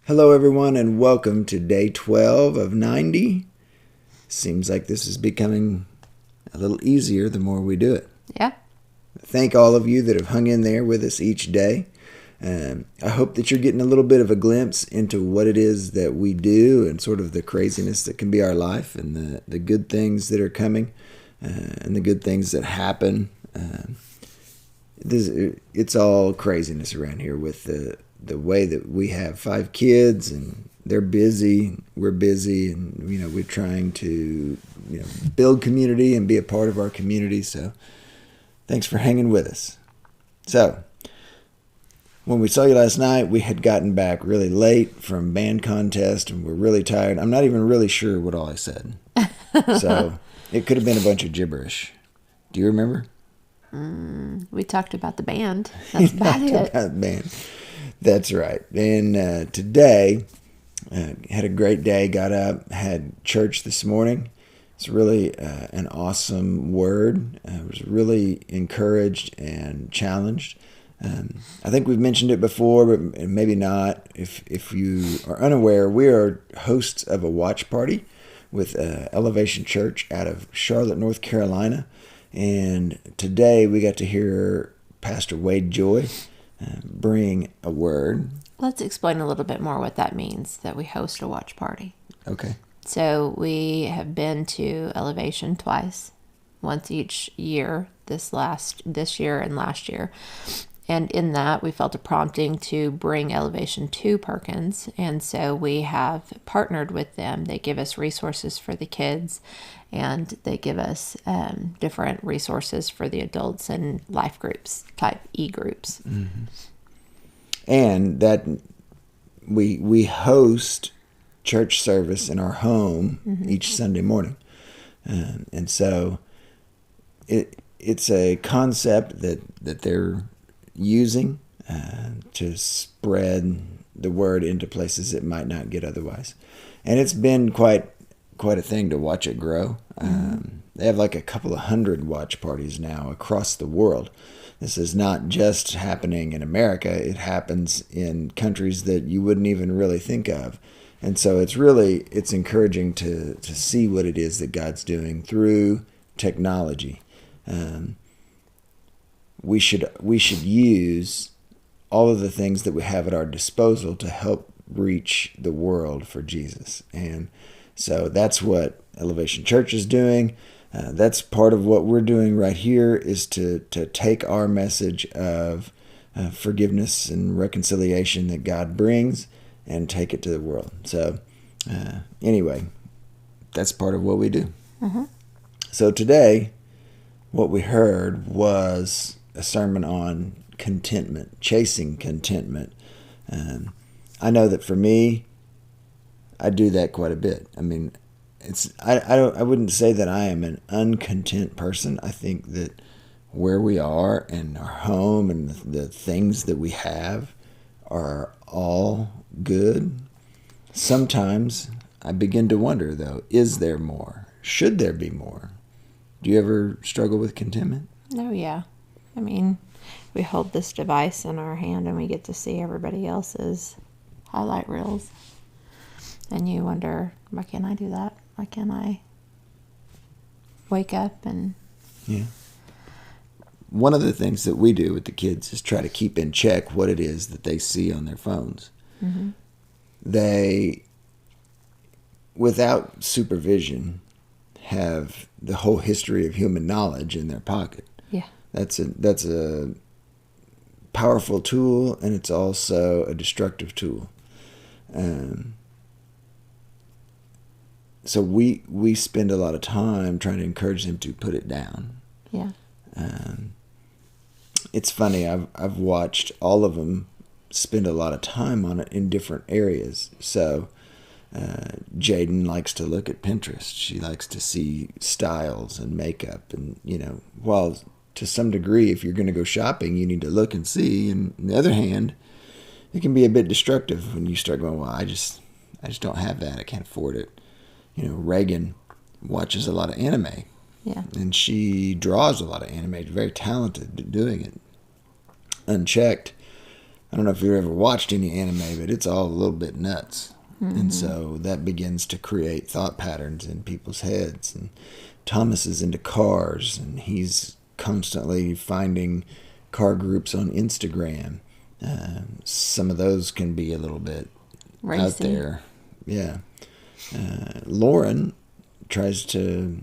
Hello, everyone, and welcome to day 12 of 90. Seems like this is becoming a little easier the more we do it. Yeah. Thank all of you that have hung in there with us each day. I hope that you're getting a little bit of a glimpse into what it is that we do and sort of the craziness that can be our life and the good things that are coming and the good things that happen. It's all craziness around here with the way that we have 5 kids and they're busy, we're busy, and we're trying to build community and be a part of our community. So thanks for hanging with us. So when we saw you last night, we had gotten back really late from band contest and we're really tired. I'm not even really sure what all I said. So it could have been a bunch of gibberish. Do you remember? We talked about the band. That's about it. About the band. That's right. And today, had a great day, got up, had church this morning. It's really an awesome word. I was really encouraged and challenged. I think we've mentioned it before, but maybe not. If you are unaware, we are hosts of a watch party with Elevation Church out of Charlotte, North Carolina. And today we got to hear Pastor Joye bring a word. Let's explain a little bit more what that means, that we host a watch party. Okay. So we have been to Elevation twice, once each year, this year and last year. And in that, we felt a prompting to bring Elevation to Perkins. And so we have partnered with them. They give us resources for the kids, and they give us different resources for the adults and life groups, type E-groups. Mm-hmm. And that we host church service in our home each Sunday morning. And so it's a concept that they're using to spread the word into places it might not get otherwise. And it's been quite a thing to watch it grow. They have like a couple of 100 watch parties now across the world. This is not just happening in America. It happens in countries that you wouldn't even really think of. And so it's encouraging to see what it is that God's doing through technology. We should use all of the things that we have at our disposal to help reach the world for Jesus. And so that's what Elevation Church is doing. That's part of what we're doing right here, is to take our message of forgiveness and reconciliation that God brings and take it to the world. So anyway, that's part of what we do. Mm-hmm. So today, what we heard was a sermon on contentment, chasing contentment. I know that for me, I do that quite a bit. I mean, I wouldn't say that I am an uncontent person. I think that where we are and our home and the things that we have are all good. Sometimes I begin to wonder, though, is there more? Should there be more? Do you ever struggle with contentment? Oh, yeah. I mean, we hold this device in our hand and we get to see everybody else's highlight reels. And you wonder, why can't I do that? Why can't I wake up and... Yeah. One of the things that we do with the kids is try to keep in check what it is that they see on their phones. Mm-hmm. They, without supervision, have the whole history of human knowledge in their pocket. Yeah. That's a powerful tool, and it's also a destructive tool. So we spend a lot of time trying to encourage them to put it down. Yeah. It's funny. I've watched all of them spend a lot of time on it in different areas. So Jaden likes to look at Pinterest. She likes to see styles and makeup, and while to some degree, if you're going to go shopping, you need to look and see. And on the other hand, it can be a bit destructive when you start going, well, I just don't have that. I can't afford it. Reagan watches a lot of anime. Yeah. And she draws a lot of anime. Very talented at doing it. Unchecked, I don't know if you've ever watched any anime, but it's all a little bit nuts. And so that begins to create thought patterns in people's heads. And Thomas is into cars, and he's constantly finding car groups on Instagram. Some of those can be a little bit Racy. out there. Yeah. Lauren tries to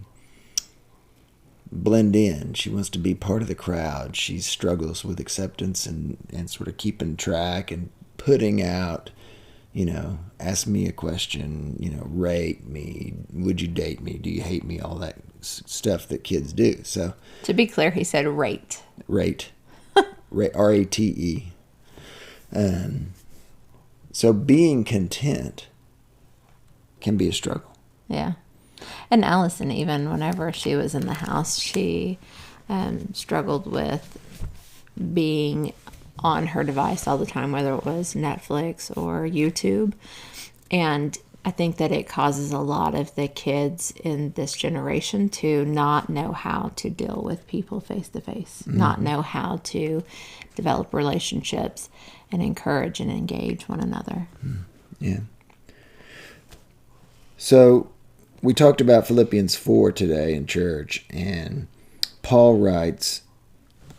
blend in. She wants to be part of the crowd. She struggles with acceptance and sort of keeping track and putting out, ask me a question, rate me, would you date me, do you hate me, all that stuff that kids do. So to be clear, he said rate. Rate. R-A-T-E. So being content can be a struggle. Yeah. And Allison, even whenever she was in the house, she struggled with being on her device all the time, whether it was Netflix or YouTube. And I think that it causes a lot of the kids in this generation to not know how to deal with people face to face, not know how to develop relationships and encourage and engage one another. Yeah. So we talked about Philippians 4 today in church, and Paul writes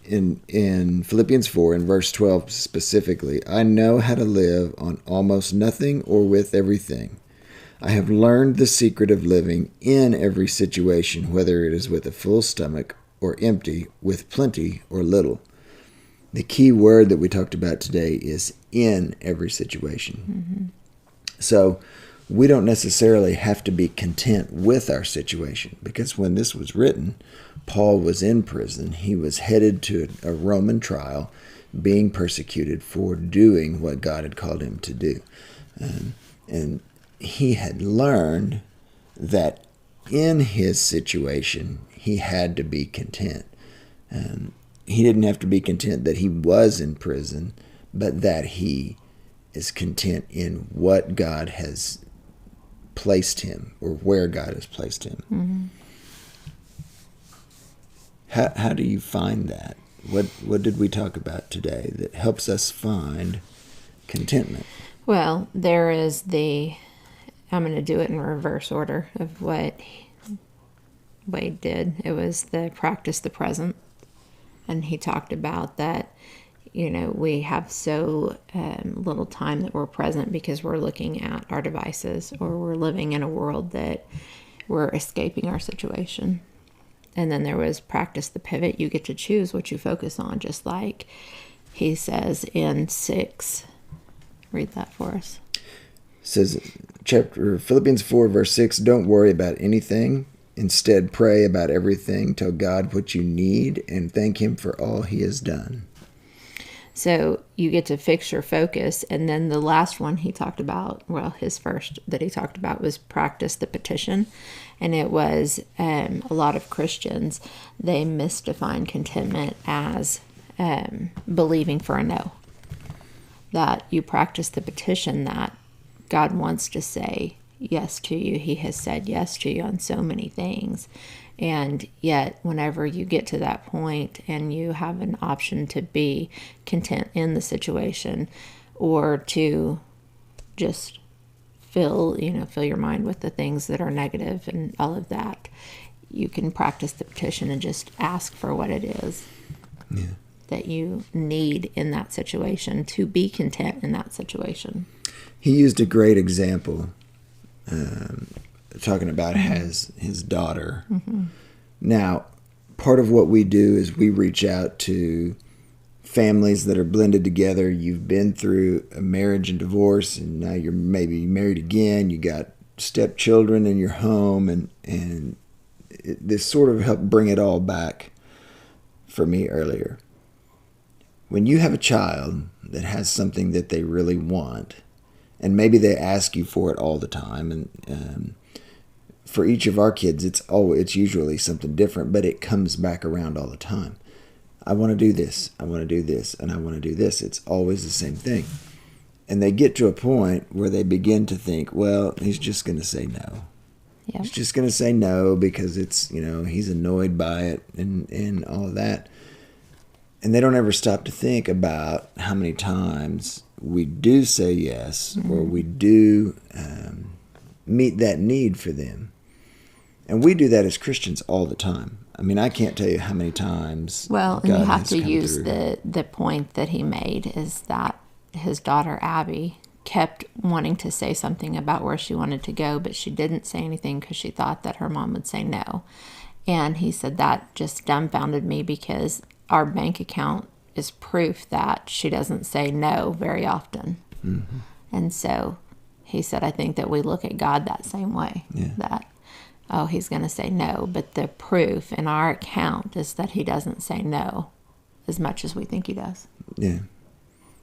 in Philippians 4 in verse 12 specifically, I know how to live on almost nothing or with everything. I have learned the secret of living in every situation, whether it is with a full stomach or empty, with plenty or little. The key word that we talked about today is in every situation. So we don't necessarily have to be content with our situation, because when this was written, Paul was in prison. He was headed to a Roman trial, being persecuted for doing what God had called him to do. And he had learned that in his situation, he had to be content. He didn't have to be content that he was in prison, but that he is content in what God has placed him, or where God has placed him. How do you find that? What did we talk about today that helps us find contentment? Well, there is I'm going to do it in reverse order of what Wade did. It was the practice the present. And he talked about that, we have so little time that we're present because we're looking at our devices, or we're living in a world that we're escaping our situation. And then there was practice the pivot. You get to choose what you focus on, just like he says in 6. Read that for us. It says, Philippians 4, verse 6, don't worry about anything. Instead, pray about everything. Tell God what you need and thank him for all he has done. So you get to fix your focus. And then the last one he talked about, his first that he talked about was practice the petition. And it was a lot of Christians, they misdefine contentment as believing for a no. That you practice the petition, that God wants to say yes to you. He has said yes to you on so many things. And yet, whenever you get to that point and you have an option to be content in the situation, or to just fill your mind with the things that are negative and all of that, you can practice the petition and just ask for what it is that you need in that situation to be content in that situation. He used a great example talking about his daughter. Now, part of what we do is we reach out to families that are blended together. You've been through a marriage and divorce, and now you're maybe married again. You got stepchildren in your home, and this sort of helped bring it all back for me earlier. When you have a child that has something that they really want, and maybe they ask you for it all the time, and for each of our kids, it's usually something different, but it comes back around all the time. I want to do this, I want to do this, and I want to do this. It's always the same thing. And they get to a point where they begin to think, well, he's just going to say no. Yeah. He's just going to say no because it's, he's annoyed by it and all of that. And they don't ever stop to think about how many times we do say yes, or we do meet that need for them. And we do that as Christians all the time. I mean, I can't tell you how many times Well, and God you have has to come use through. the point that he made is that his daughter Abby kept wanting to say something about where she wanted to go, but she didn't say anything because she thought that her mom would say no. And he said that just dumbfounded me because our bank account is proof that she doesn't say no very often. Mm-hmm. And so he said, I think that we look at God that same way. Yeah. That, oh, he's going to say no. But the proof in our account is that he doesn't say no as much as we think he does. Yeah.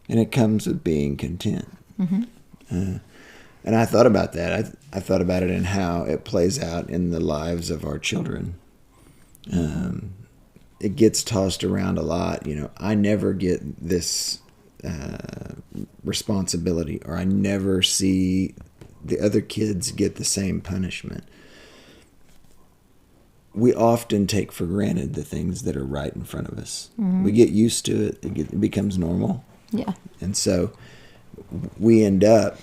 And it comes with being content. Mm-hmm. And I thought about that. I thought about it and how it plays out in the lives of our children. It gets tossed around a lot. You know, I never get this responsibility, or I never see the other kids get the same punishment. We often take for granted the things that are right in front of us. Mm-hmm. We get used to it. It becomes normal. Yeah. And so we end up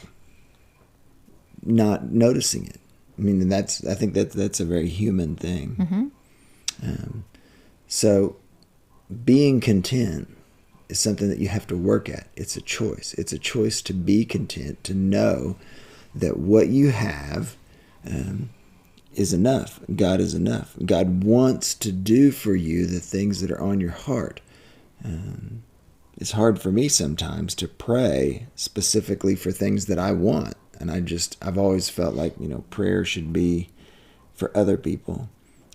not noticing it. I mean, I think that's a very human thing. Mm-hmm. So being content is something that you have to work at. It's a choice. It's a choice to be content, to know that what you have is enough. God is enough. God wants to do for you the things that are on your heart. It's hard for me sometimes to pray specifically for things that I want. And I've always felt like, prayer should be for other people.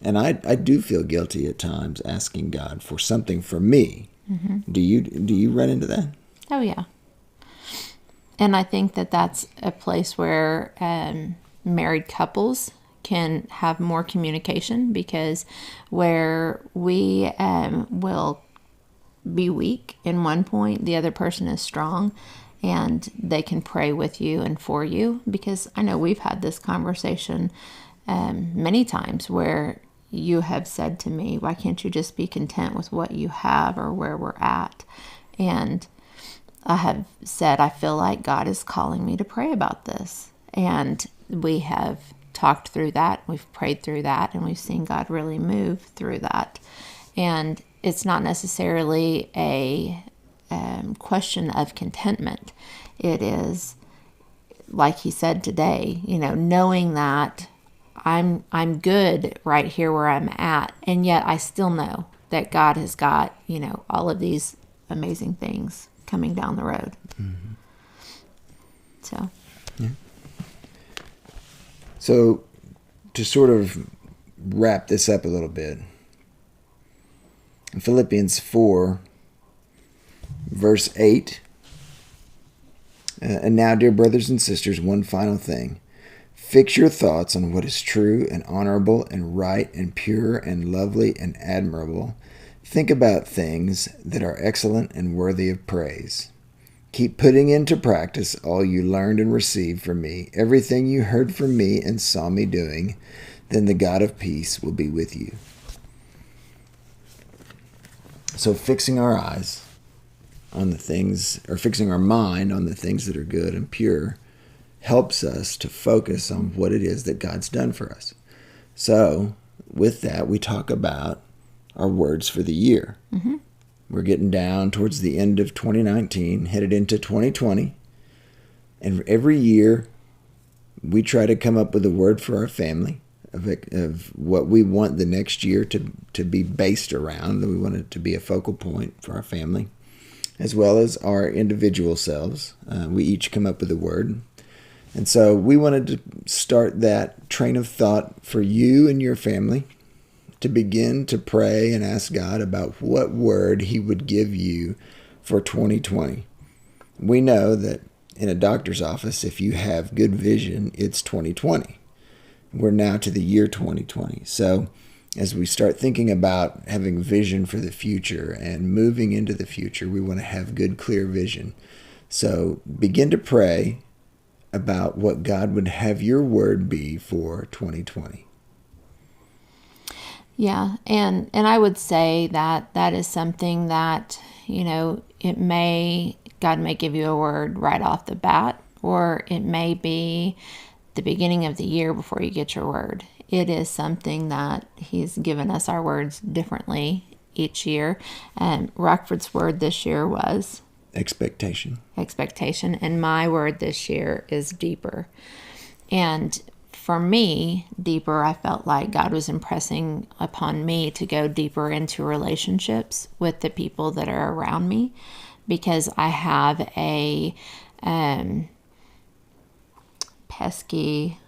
And I do feel guilty at times asking God for something for me. Mm-hmm. Do you run into that? Oh, yeah. And I think that that's a place where married couples can have more communication, because where we will be weak in one point, the other person is strong, and they can pray with you and for you. Because I know we've had this conversation many times where you have said to me, why can't you just be content with what you have or where we're at? And I have said, I feel like God is calling me to pray about this. And we have talked through that. We've prayed through that, and we've seen God really move through that. And it's not necessarily a question of contentment. It is, like he said today, knowing that I'm good right here where I'm at, and yet I still know that God has got, all of these amazing things coming down the road. Mm-hmm. So. Yeah. So, to sort of wrap this up a little bit, in Philippians 4, verse 8, and now, dear brothers and sisters, one final thing. Fix your thoughts on what is true and honorable and right and pure and lovely and admirable. Think about things that are excellent and worthy of praise. Keep putting into practice all you learned and received from me, everything you heard from me and saw me doing. Then the God of peace will be with you. So fixing our eyes on the things, or fixing our mind on the things that are good and pure, helps us to focus on what it is that God's done for us. So with that, we talk about our words for the year. Mm-hmm. We're getting down towards the end of 2019, headed into 2020. And every year, we try to come up with a word for our family of what we want the next year to be based around. We want it to be a focal point for our family, as well as our individual selves. We each come up with a word. And so we wanted to start that train of thought for you and your family, to begin to pray and ask God about what word he would give you for 2020. We know that in a doctor's office, if you have good vision, it's 2020. We're now to the year 2020. So as we start thinking about having vision for the future and moving into the future, we want to have good, clear vision. So begin to pray about what God would have your word be for 2020. Yeah, and I would say that that is something that, God may give you a word right off the bat, or it may be the beginning of the year before you get your word. It is something that He's given us our words differently each year. And Rockford's word this year was Expectation. expectation, and my word this year is deeper. And for me, deeper, I felt like God was impressing upon me to go deeper into relationships with the people that are around me, because I have a pesky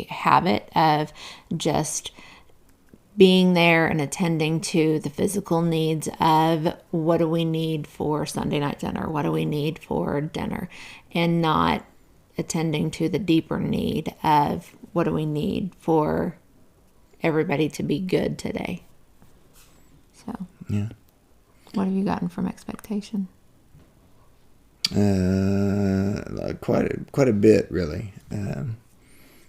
habit of just being there and attending to the physical needs of what do we need for Sunday night dinner, what do we need for dinner, and not attending to the deeper need of what do we need for everybody to be good today. So, Yeah. what have you gotten from expectation? Quite a bit, really.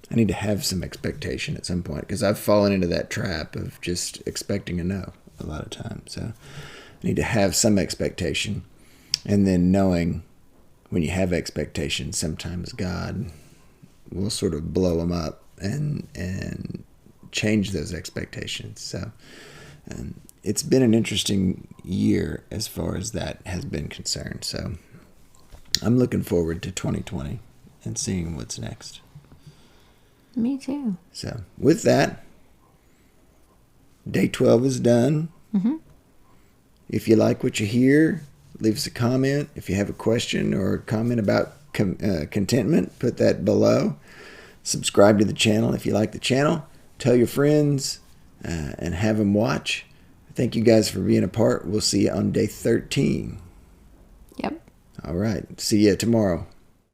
I need to have some expectation at some point, because I've fallen into that trap of just expecting a no a lot of times. So I need to have some expectation, and then knowing when you have expectations, sometimes God will sort of blow them up and change those expectations. So it's been an interesting year as far as that has been concerned. So I'm looking forward to 2020 and seeing what's next. Me too. So with that, day 12 is done. Mm-hmm. If you like what you hear, leave us a comment. If you have a question or comment about contentment, put that below. Subscribe to the channel if you like the channel. Tell your friends and have them watch. Thank you guys for being a part. We'll see you on day 13. Yep. All right. See you tomorrow.